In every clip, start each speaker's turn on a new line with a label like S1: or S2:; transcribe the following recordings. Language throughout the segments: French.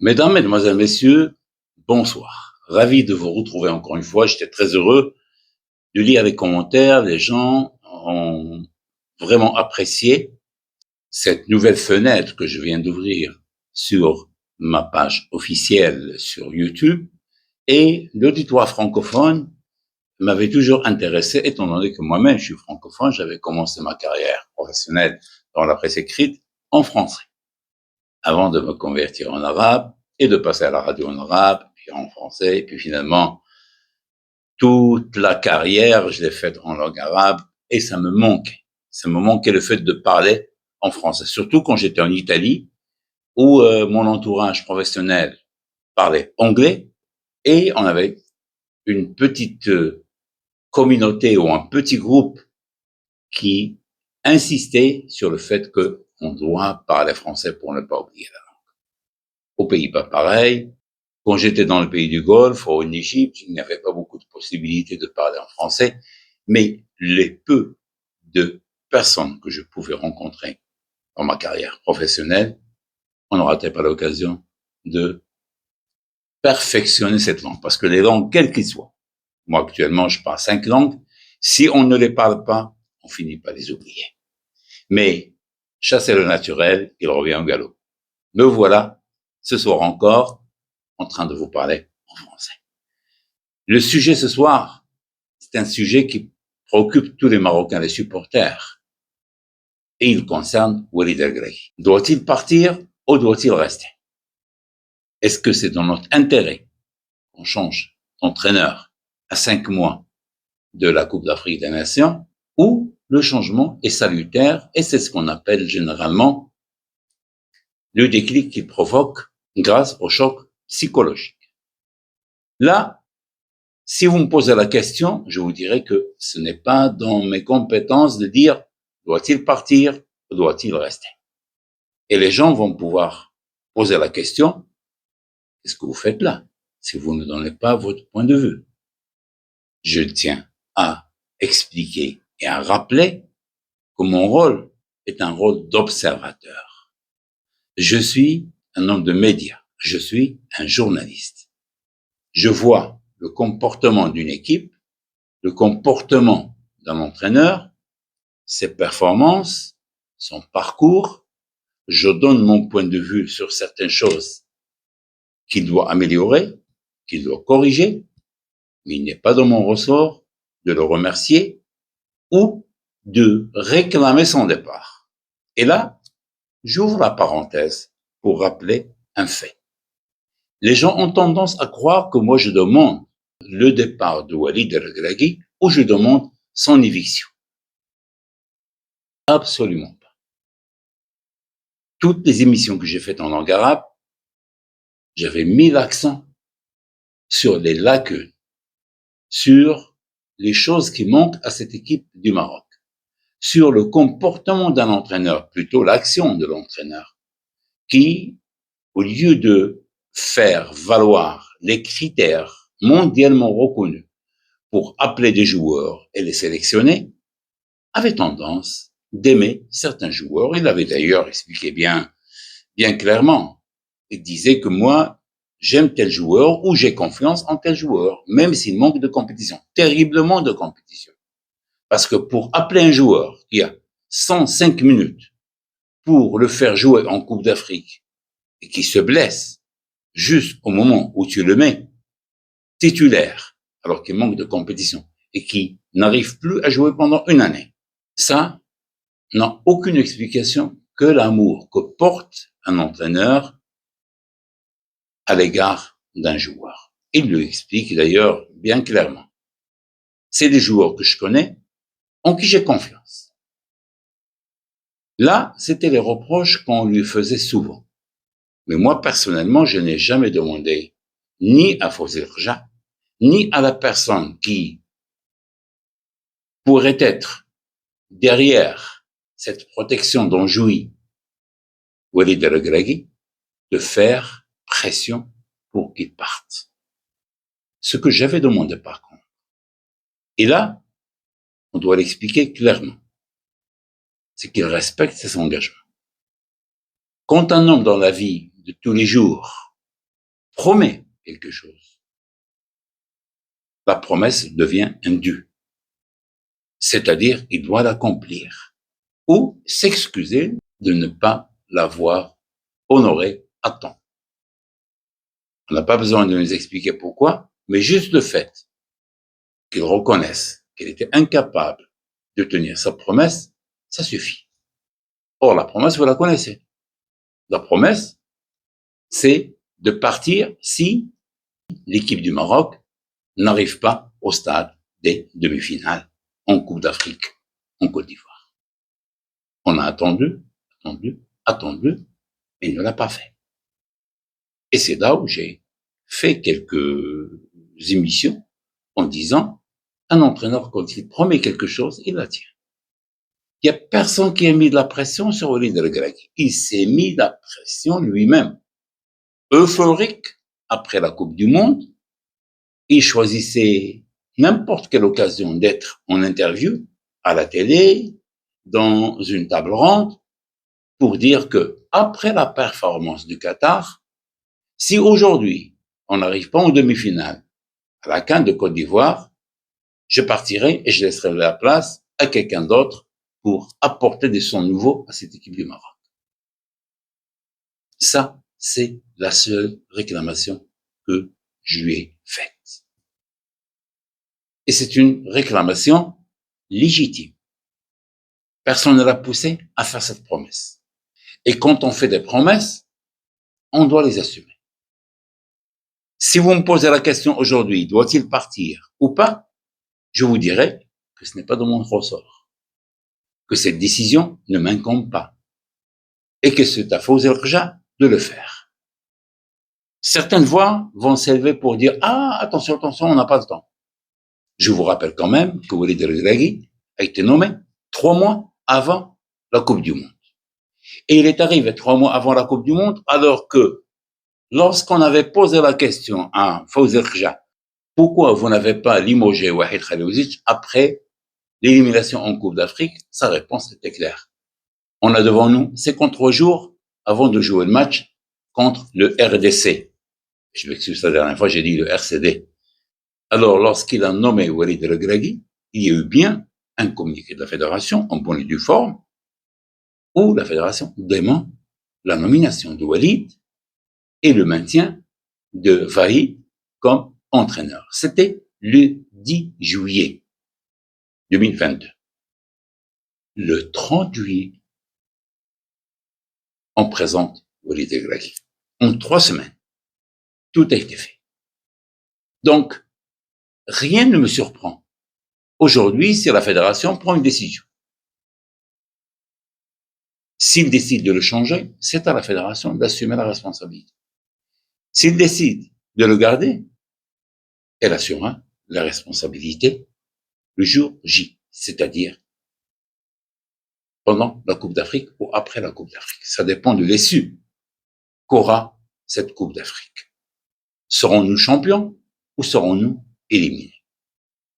S1: Mesdames, Mesdemoiselles, Messieurs, bonsoir. Ravi de vous retrouver encore une fois. J'étais très heureux de lire les commentaires. Les gens ont vraiment apprécié cette nouvelle fenêtre que je viens d'ouvrir sur ma page officielle sur YouTube. Et l'auditoire francophone m'avait toujours intéressé, étant donné que moi-même je suis francophone. J'avais commencé ma carrière professionnelle dans la presse écrite en français, avant de me convertir en arabe et de passer à la radio en arabe, puis en français, et puis finalement, toute la carrière, je l'ai faite en langue arabe, et ça me manquait. Ça me manquait le fait de parler en français, surtout quand j'étais en Italie, où mon entourage professionnel parlait anglais, et on avait une petite communauté ou un petit groupe qui insistait sur le fait qu'on doit parler français pour ne pas oublier la langue. Aux Pays-Bas, pareil. Quand j'étais dans le pays du Golfe, ou en Égypte, il n'y avait pas beaucoup de possibilités de parler en français, mais les peu de personnes que je pouvais rencontrer dans ma carrière professionnelle, on ne ratait pas l'occasion de perfectionner cette langue. Parce que les langues, quelles qu'elles soient, moi actuellement je parle 5 langues, si on ne les parle pas, on finit par les oublier. Mais chasser le naturel, il revient au galop. Me voilà, ce soir encore, en train de vous parler en français. Le sujet ce soir, c'est un sujet qui préoccupe tous les Marocains, les supporters. Et il concerne Walid Regragui. Doit-il partir ou doit-il rester? Est-ce que c'est dans notre intérêt qu'on change d'entraîneur à 5 mois de la Coupe d'Afrique des Nations, ou le changement est salutaire et c'est ce qu'on appelle généralement le déclic qu'il provoque grâce au choc psychologique? Là, si vous me posez la question, je vous dirais que ce n'est pas dans mes compétences de dire doit-il partir ou doit-il rester? Et les gens vont pouvoir poser la question, qu'est-ce que vous faites là si vous ne donnez pas votre point de vue? Je tiens à expliquer et à rappeler que mon rôle est un rôle d'observateur. Je suis un homme de médias, je suis un journaliste. Je vois le comportement d'une équipe, le comportement d'un entraîneur, ses performances, son parcours. Je donne mon point de vue sur certaines choses qu'il doit améliorer, qu'il doit corriger, mais il n'est pas dans mon ressort de le remercier ou de réclamer son départ. Et là, j'ouvre la parenthèse pour rappeler un fait. Les gens ont tendance à croire que moi je demande le départ de Walid Regragui ou je demande son éviction. Absolument pas. Toutes les émissions que j'ai faites en langue arabe, j'avais mis l'accent sur les lacunes, sur les choses qui manquent à cette équipe du Maroc, sur le comportement d'un entraîneur, plutôt l'action de l'entraîneur, qui, au lieu de faire valoir les critères mondialement reconnus pour appeler des joueurs et les sélectionner, avait tendance d'aimer certains joueurs. Il avait d'ailleurs expliqué bien clairement. Il disait que moi, j'aime tel joueur ou j'ai confiance en tel joueur, même s'il manque de compétition, terriblement de compétition. Parce que pour appeler un joueur qui a 105 minutes pour le faire jouer en Coupe d'Afrique et qui se blesse juste au moment où tu le mets titulaire, alors qu'il manque de compétition et qui n'arrive plus à jouer pendant une année, ça n'a aucune explication que l'amour que porte un entraîneur à l'égard d'un joueur. Il le explique d'ailleurs bien clairement. C'est des joueurs que je connais, en qui j'ai confiance. Là, c'était les reproches qu'on lui faisait souvent. Mais moi, personnellement, je n'ai jamais demandé ni à Fawzi Rja, ni à la personne qui pourrait être derrière cette protection dont jouit Walid Regragui, de faire pression pour qu'il parte. Ce que j'avais demandé par contre. Et là, on doit l'expliquer clairement. C'est qu'il respecte ses engagements. Quand un homme dans la vie de tous les jours promet quelque chose, la promesse devient un dû. C'est-à-dire, il doit l'accomplir ou s'excuser de ne pas l'avoir honoré à temps. On n'a pas besoin de nous expliquer pourquoi, mais juste le fait qu'il reconnaisse qu'il était incapable de tenir sa promesse, ça suffit. Or, la promesse, vous la connaissez. La promesse, c'est de partir si l'équipe du Maroc n'arrive pas au stade des demi-finales en Coupe d'Afrique, en Côte d'Ivoire. On a attendu, mais il ne l'a pas fait. Et c'est là où j'ai fait quelques émissions en disant, un entraîneur, quand il promet quelque chose, il la tient. Il n'y a personne qui a mis de la pression sur Walid Regragui. Il s'est mis de la pression lui-même. Euphorique, après la Coupe du Monde, il choisissait n'importe quelle occasion d'être en interview, à la télé, dans une table ronde, pour dire que, après la performance du Qatar, si aujourd'hui, on n'arrive pas en demi-finale à la CAN de Côte d'Ivoire, je partirai et je laisserai la place à quelqu'un d'autre pour apporter des sons nouveaux à cette équipe du Maroc. Ça, c'est la seule réclamation que je lui ai faite. Et c'est une réclamation légitime. Personne ne l'a poussé à faire cette promesse. Et quand on fait des promesses, on doit les assumer. Si vous me posez la question aujourd'hui, doit-il partir ou pas, je vous dirai que ce n'est pas de mon ressort, que cette décision ne m'incombe pas, et que c'est à Fawzi El-Kherja de le faire. Certaines voix vont s'élever pour dire « Ah, attention, on n'a pas le temps ». Je vous rappelle quand même que Walid Regragui a été nommé 3 mois avant la Coupe du Monde. Et il est arrivé 3 mois avant la Coupe du Monde, alors que lorsqu'on avait posé la question à Fawzi El-Kherja, pourquoi vous n'avez pas limogé Wahid Khalilzich après l'élimination en Coupe d'Afrique, sa réponse était claire. On a devant nous 53 jours avant de jouer le match contre le RDC. Je m'excuse, la dernière fois, j'ai dit le RCD. Alors, lorsqu'il a nommé Walid Regragui, il y a eu bien un communiqué de la fédération en bonne et due forme, où la fédération demande la nomination de Walid et le maintien de Vahi comme entraîneur. C'était le 10 juillet 2022. Le 30 juillet, on présente Walid Regragui. En 3 semaines, tout a été fait. Donc, rien ne me surprend. Aujourd'hui, si la fédération prend une décision, s'il décide de le changer, c'est à la fédération d'assumer la responsabilité. S'il décide de le garder, elle assumera la responsabilité le jour J, c'est-à-dire pendant la Coupe d'Afrique ou après la Coupe d'Afrique. Ça dépend de l'issue qu'aura cette Coupe d'Afrique. Serons-nous champions ou serons-nous éliminés?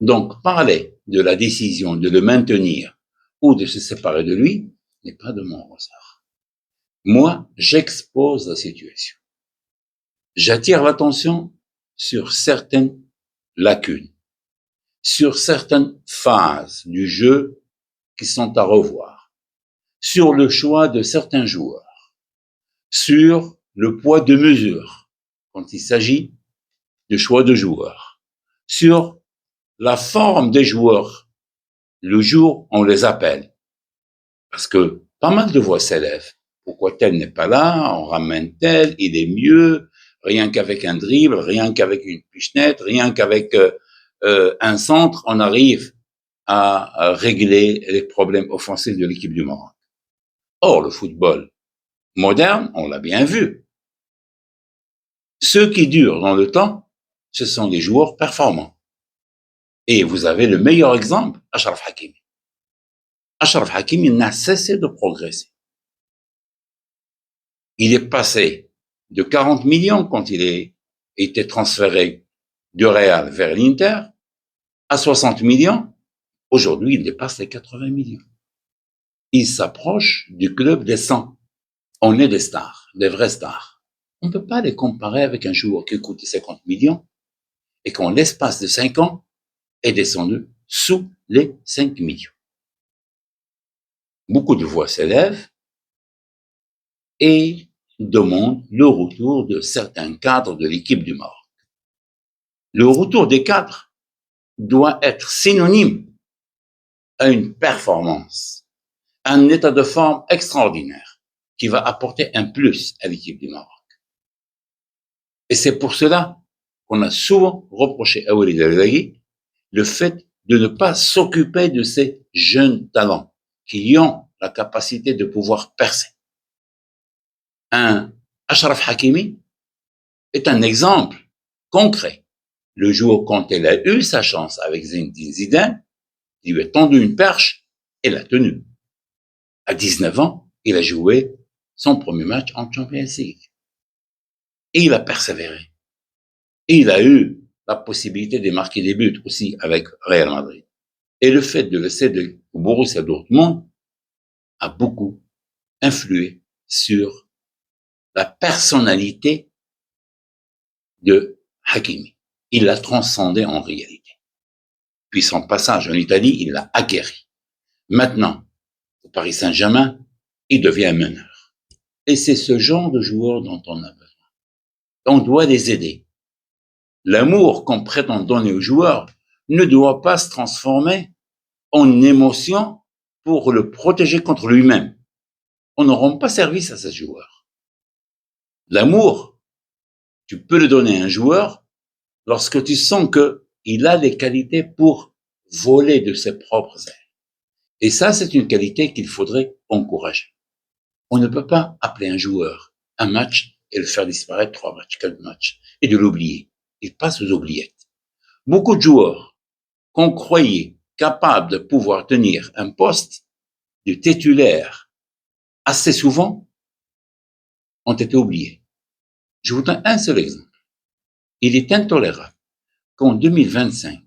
S1: Donc, parler de la décision de le maintenir ou de se séparer de lui n'est pas de mon ressort. Moi, j'expose la situation. J'attire l'attention sur certaines lacunes, sur certaines phases du jeu qui sont à revoir, sur le choix de certains joueurs, sur le poids de mesure quand il s'agit de choix de joueurs, sur la forme des joueurs le jour où on les appelle. Parce que pas mal de voix s'élèvent. Pourquoi tel n'est pas là? On ramène tel, il est mieux. Rien qu'avec un dribble, rien qu'avec une pichenette, rien qu'avec un centre, on arrive à régler les problèmes offensifs de l'équipe du Maroc. Or, le football moderne, on l'a bien vu. Ceux qui durent dans le temps, ce sont des joueurs performants. Et vous avez le meilleur exemple, Achraf Hakimi. Achraf Hakimi n'a cessé de progresser. Il est passé de 40 millions quand il a été transféré du Real vers l'Inter à 60 millions. Aujourd'hui, il dépasse les 80 millions. Il s'approche du club des 100. On est des stars, des vrais stars. On ne peut pas les comparer avec un joueur qui coûte 50 millions et qu'en l'espace de 5 ans est descendu sous les 5 millions. Beaucoup de voix s'élèvent et demandent le retour de certains cadres de l'équipe du Maroc. Le retour des cadres doit être synonyme à une performance, un état de forme extraordinaire qui va apporter un plus à l'équipe du Maroc. Et c'est pour cela qu'on a souvent reproché à Walid El-Regragui le fait de ne pas s'occuper de ces jeunes talents qui ont la capacité de pouvoir percer. Un Achraf Hakimi est un exemple concret. Le jour quand il a eu sa chance avec Zinedine Zidane, il lui a tendu une perche et l'a tenue. À 19 ans, il a joué son premier match en Champions League. Et il a persévéré. Et il a eu la possibilité de marquer des buts aussi avec Real Madrid. Et le fait de le céder au Borussia Dortmund a beaucoup influé sur la personnalité de Hakimi. Il l'a transcendé en réalité. Puis son passage en Italie, il l'a acquéri. Maintenant, au Paris Saint-Germain, il devient un meneur. Et c'est ce genre de joueur dont on a besoin. On doit les aider. L'amour qu'on prétend donner aux joueurs ne doit pas se transformer en émotion pour le protéger contre lui-même. On ne rend pas service à ce joueur. L'amour, tu peux le donner à un joueur lorsque tu sens qu'il a les qualités pour voler de ses propres ailes. Et ça, c'est une qualité qu'il faudrait encourager. On ne peut pas appeler un joueur un match et le faire disparaître 3 matchs, 4 matchs, et de l'oublier. Il passe aux oubliettes. Beaucoup de joueurs qu'on croyait capables de pouvoir tenir un poste de titulaire assez souvent ont été oubliés. Je vous donne un seul exemple. Il est intolérable qu'en 2025,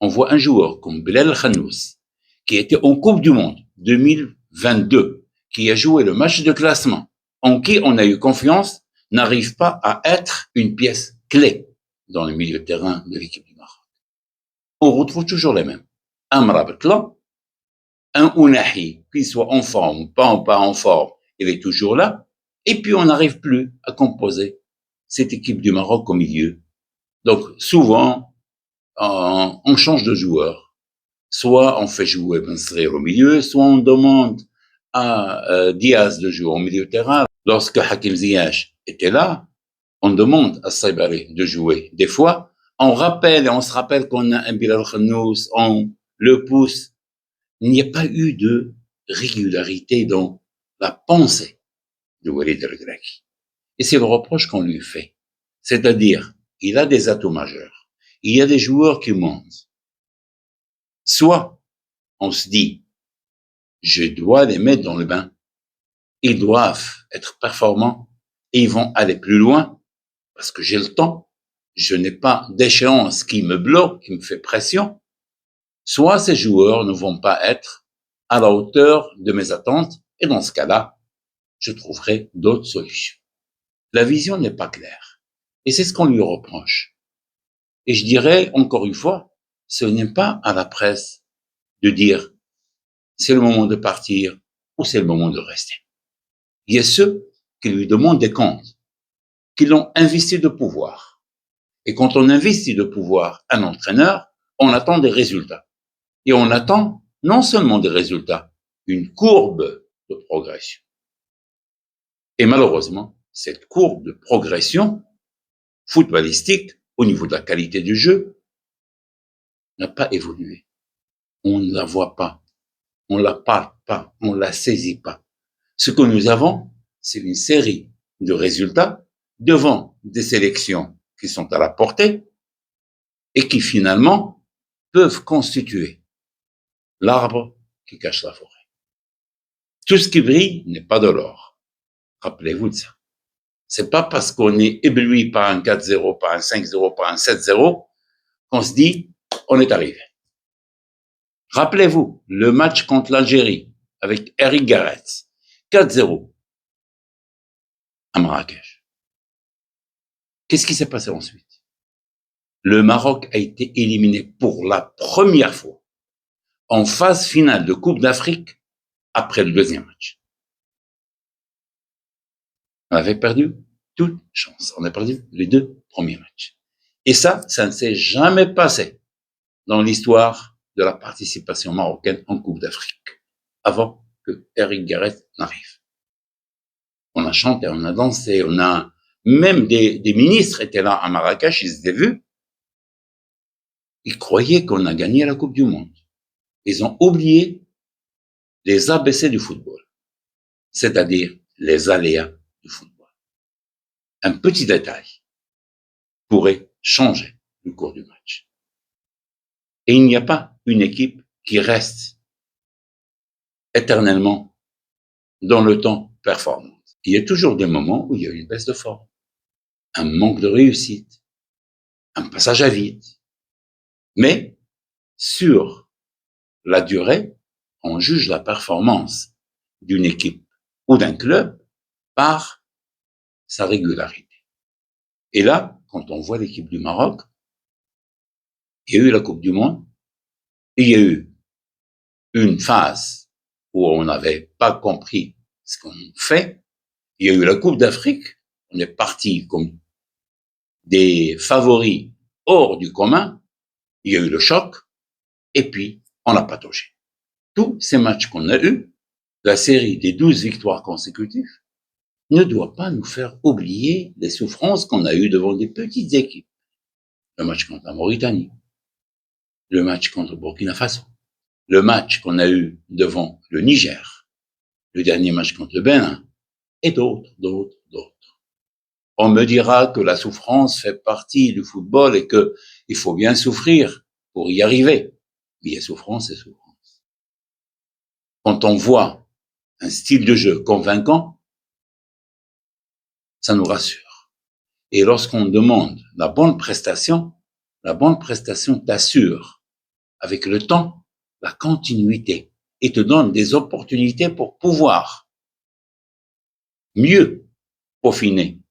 S1: on voit un joueur comme Belal Khanous, qui était en Coupe du Monde 2022, qui a joué le match de classement, en qui on a eu confiance, n'arrive pas à être une pièce clé dans le milieu de terrain de l'équipe du Maroc. On retrouve toujours les mêmes. Un Mrabetlan, un Ounahi, qu'il soit en forme ou pas en forme, il est toujours là. Et puis on n'arrive plus à composer cette équipe du Maroc au milieu. Donc souvent, on change de joueur. Soit on fait jouer Ben Srir au milieu, soit on demande à Diaz de jouer au milieu de terrain. Lorsque Hakim Ziyech était là, on demande à Saibari de jouer. Des fois, on rappelle et on se rappelle qu'on a un Bilal Khanous, on le pousse. Il n'y a pas eu de régularité dans la pensée de Walid El-Regragui. Et c'est le reproche qu'on lui fait. C'est-à-dire, il a des atouts majeurs. Il y a des joueurs qui montent. Soit on se dit, je dois les mettre dans le bain. Ils doivent être performants et ils vont aller plus loin parce que j'ai le temps. Je n'ai pas d'échéance qui me bloque, qui me fait pression. Soit ces joueurs ne vont pas être à la hauteur de mes attentes et dans ce cas-là, je trouverai d'autres solutions. La vision n'est pas claire et c'est ce qu'on lui reproche. Et je dirais encore une fois, ce n'est pas à la presse de dire c'est le moment de partir ou c'est le moment de rester. Il y a ceux qui lui demandent des comptes, qui l'ont investi de pouvoir. Et quand on investit de pouvoir un entraîneur, on attend des résultats. Et on attend non seulement des résultats, une courbe de progression. Et malheureusement, cette courbe de progression footballistique au niveau de la qualité du jeu n'a pas évolué. On ne la voit pas, on la parle pas, on la saisit pas. Ce que nous avons, c'est une série de résultats devant des sélections qui sont à la portée et qui finalement peuvent constituer l'arbre qui cache la forêt. Tout ce qui brille n'est pas de l'or. Rappelez-vous de ça. C'est pas parce qu'on est ébloui par un 4-0, par un 5-0, par un 7-0 qu'on se dit on est arrivé. Rappelez-vous le match contre l'Algérie avec Eric Gareth, 4-0 à Marrakech. Qu'est-ce qui s'est passé ensuite? Le Maroc a été éliminé pour la première fois en phase finale de Coupe d'Afrique après le deuxième match. On avait perdu toute chance. On a perdu les 2 premiers matchs. Et ça ne s'est jamais passé dans l'histoire de la participation marocaine en Coupe d'Afrique, avant que Eric Garrett n'arrive. On a chanté, on a dansé, même des ministres étaient là à Marrakech, ils étaient vus. Ils croyaient qu'on a gagné la Coupe du Monde. Ils ont oublié les ABC du football, c'est-à-dire les aléas du football. Un petit détail pourrait changer le cours du match. Et il n'y a pas une équipe qui reste éternellement dans le temps performante. Il y a toujours des moments où il y a une baisse de forme, un manque de réussite, un passage à vide. Mais sur la durée, on juge la performance d'une équipe ou d'un club par sa régularité. Et là, quand on voit l'équipe du Maroc, il y a eu la Coupe du Monde, il y a eu une phase où on n'avait pas compris ce qu'on fait, il y a eu la Coupe d'Afrique, on est parti comme des favoris hors du commun, il y a eu le choc, et puis on a pataugé. Tous ces matchs qu'on a eus, la série des 12 victoires consécutives, ne doit pas nous faire oublier les souffrances qu'on a eues devant des petites équipes. Le match contre la Mauritanie, le match contre Burkina Faso, le match qu'on a eu devant le Niger, le dernier match contre le Bénin, et d'autres. On me dira que la souffrance fait partie du football et que il faut bien souffrir pour y arriver. Mais il y a souffrance et souffrance. Quand on voit un style de jeu convaincant, ça nous rassure. Et lorsqu'on demande la bonne prestation t'assure, avec le temps, la continuité et te donne des opportunités pour pouvoir mieux peaufiner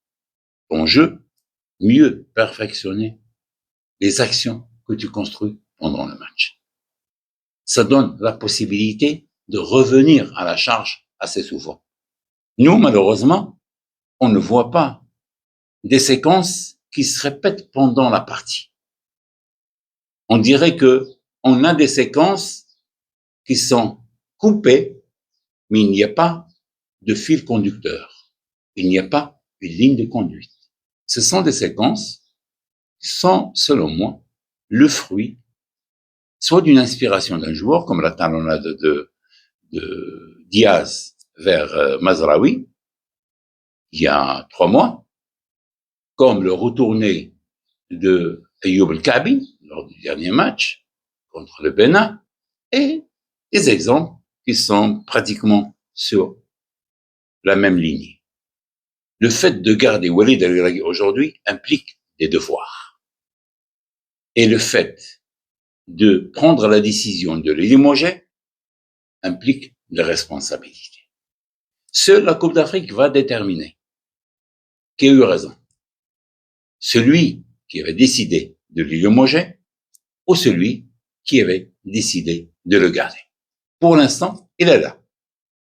S1: ton jeu, mieux perfectionner les actions que tu construis pendant le match. Ça donne la possibilité de revenir à la charge assez souvent. Nous, malheureusement, on ne voit pas des séquences qui se répètent pendant la partie. On dirait que on a des séquences qui sont coupées, mais il n'y a pas de fil conducteur. Il n'y a pas une ligne de conduite. Ce sont des séquences qui sont, selon moi, le fruit soit d'une inspiration d'un joueur, comme la talonnade de Diaz vers Mazraoui, il y a 3 mois, comme le retourné de Ayoub El-Kabi lors du dernier match contre le Bénin, et des exemples qui sont pratiquement sur la même ligne. Le fait de garder Walid El-Regragui aujourd'hui implique des devoirs. Et le fait de prendre la décision de le limoger implique des responsabilités. Seule la Coupe d'Afrique va déterminer qui a eu raison. Celui qui avait décidé de le limoger ou celui qui avait décidé de le garder. Pour l'instant, il est là.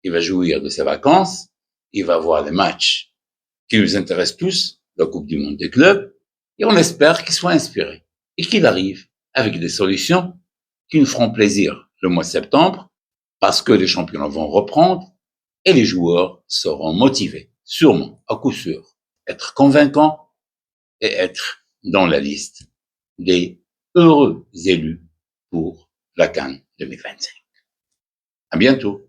S1: Il va jouir de ses vacances, il va voir les matchs qui nous intéressent tous, la Coupe du Monde des clubs, et on espère qu'il soit inspiré et qu'il arrive avec des solutions qui nous feront plaisir le mois de septembre, parce que les championnats vont reprendre et les joueurs seront motivés, sûrement, à coup sûr, être convaincants et être dans la liste des heureux élus pour la CAN 2025. À bientôt.